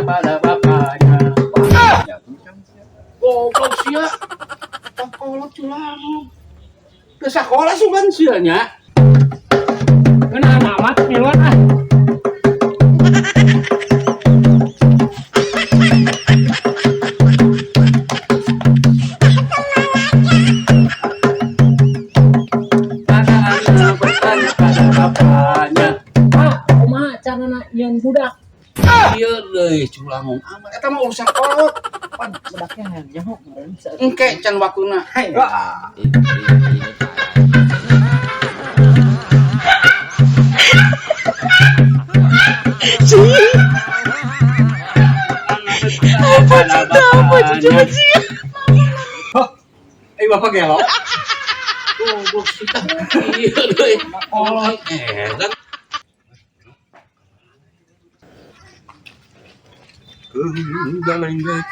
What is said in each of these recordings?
Pada bapaknya. Goblok sia. Tongkolot culang. Ke sekolah sugan sianya. Kenapa amat lewat ah. Bertanya pada bapaknya. Kumaha carana nyeun budak? Ieu deui culang amat eta mah urusan kolot. Budaknya nyaho meureun. Engke can waktuna. Apa cuci? Bapak gelo. Goblok sih. Ieu deui kolot edan. Galengge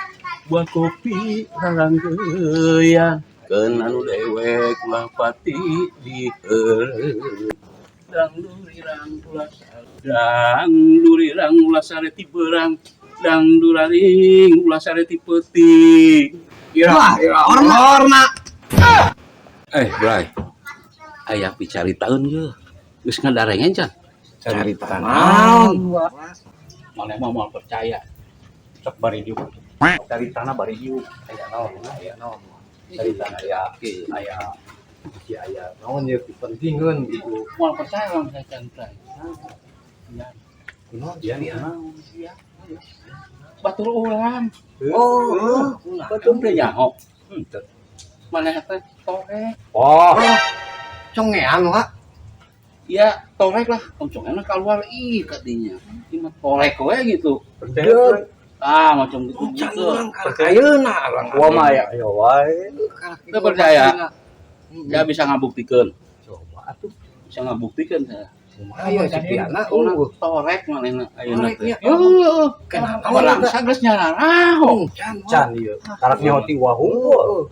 buat kopi rarang geuya keun anu dewek ulah pati di dang durirang ulah sare ti beurang dang duraring ulah sare ti peuting ira horna Bray aya picaritaeun ge geus ngadarengen can carita naon maneh mah moal percaya sok bari diuk cari tanah bari diuk aya naon cari tanah aya naon ye pentingkeun gitu. moal percaya orang saya cantai ya Kunaon dia naon sia batur urang batur teh nyaho henteu maneh teh torek congean wa ya torek lah congean keluar kadinya cuma torek we gitu macam gitu percayeuna urang gua mah ya wae teu percaya dia bisa ngabuktikan coba atuh bisa ngabuktikan saya ayo cipiana torek manehna ayeuna teh kenapa orang sagres nyararaho can ieu karak nyoti wahung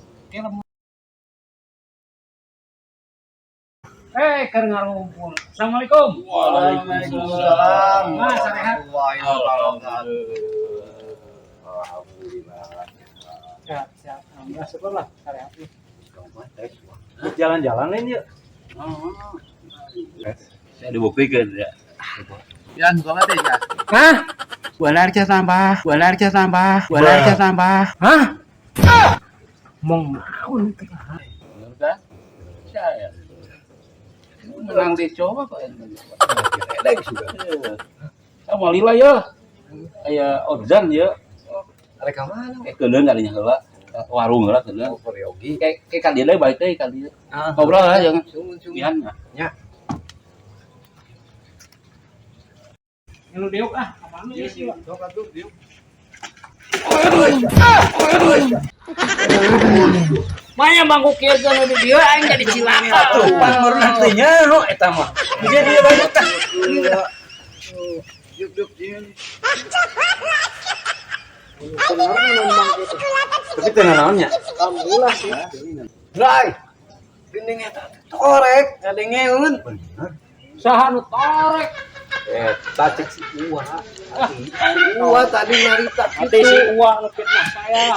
Keur ngarumpul. Assalamualaikum. Waalaikumsalam. Mas sarehat. Alhamdulillah. Sehat. Alhamdulillah syukurlah sarehat. jalan-jalan lain yuk Saya dibuktikan ya. Yan, gua mati ya. Hah? Walarca tambah. Hah? Mong naon teh? Bener kan? Saya. Menang dicoba kok. edek sudah Sama lila ya. Aya organ ya. mereka mana Kedeung kalinya heula. Warung heula kedeung. peryogi Kayak ka dieu bae teh ka dieu. Ngobrol lah jangan. Yan. nya Yang lu diuk apaan lu sih? sok atuh diuk Manya bangku kieu kana di dieu aing jadi cilaka. tuh pan meureuh teh nya no eta mah dia banyak tah diuk tapi teu naonnya Alhamdulillah sih. Bray geuning eta torek ngadengeun bener Saha nu torek? eta cek si Uwa tadi narita Ate si uang ngefitnah saya.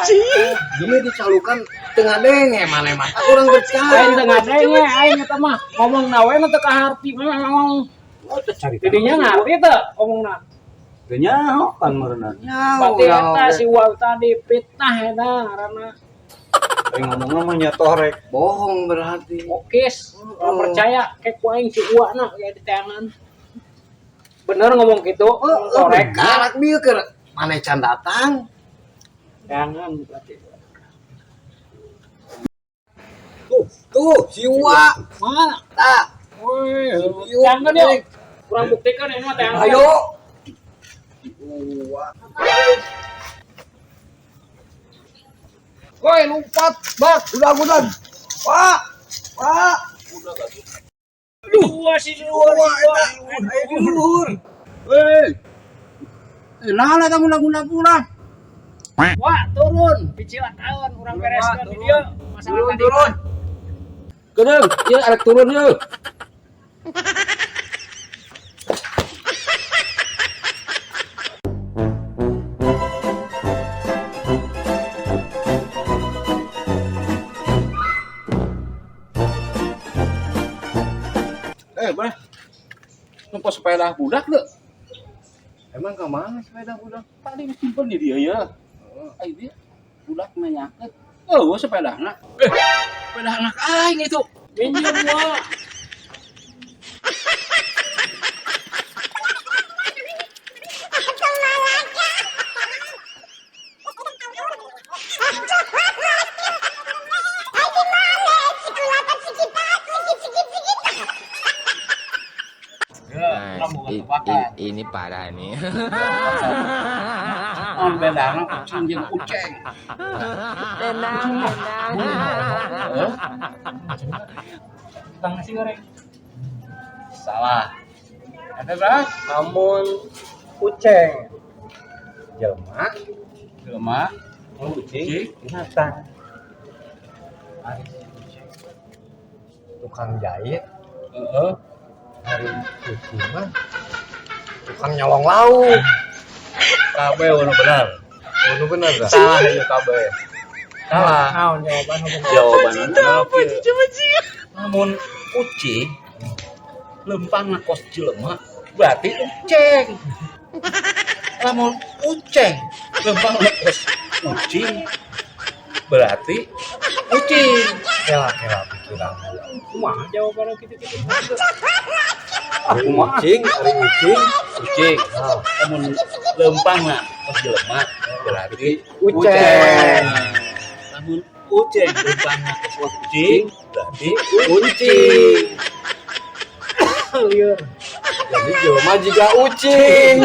Gini dicalukan tengah denge mana mah kurang Aing percaya teu ngadenge aing eta mah ngomong nawe mah teu kaharti memang. Didinya ngarti teu omongna. teu nyaho kan meureuh Berarti eta si uang tadi fitnah eta ngaranna. ngomongna mah nya torek bohong berarti Okis, percaya kayak ku aing si uang na ya di tangan. Bener ngomong gitu, torek. karak bieu keur mana can datang Jangan berarti. tuh si Uwa Mana? tak Woi, jangan yuk. Kurang buktikan ini mah teangan. Ayo. Woi, lompat, bak, udah. Pak. Dua sih luhur. Luhur. Hei. Nah, lah kamu lagu lah. Wah, turun. Picilakan urang bereskeun di dieu. Masalah tadi. Turun. Kedeng, ya arek turun ya. Bah. Nampak sepeda budak tuh. Emang kemana sepeda budak? Tadi disimpan di dia ya. Ayo dia budak nanyaket. Oh, sepeda anak. Sepeda anak aing itu. Minjem gua. Ini parah nih. On bedana kucing jeung uceng. Tenang. Bang nasi goreng. Salah. Ada berapa? Namun kucing. Jelema, kucing, Binatang. Tukang jahit. heeh. Hari kucing mah tukang nyolong lauk. Kabeh nu benar. Nu bener dah. Salah ieu kabeh. Salah. Naon jawabanna? Jawabannya namun kucing lempang kos jelema berarti uceng. Namun uceng lempang kos kucing berarti kucing. Kela pikiran. Kumaha jawabanna kitu-kitu? Hari kucing. Kucing. Namun lempang kos jelema berarti Uceng. Namun uceng lempang kos kucing berarti kucing. Lieur. Jadi jelema juga ucing.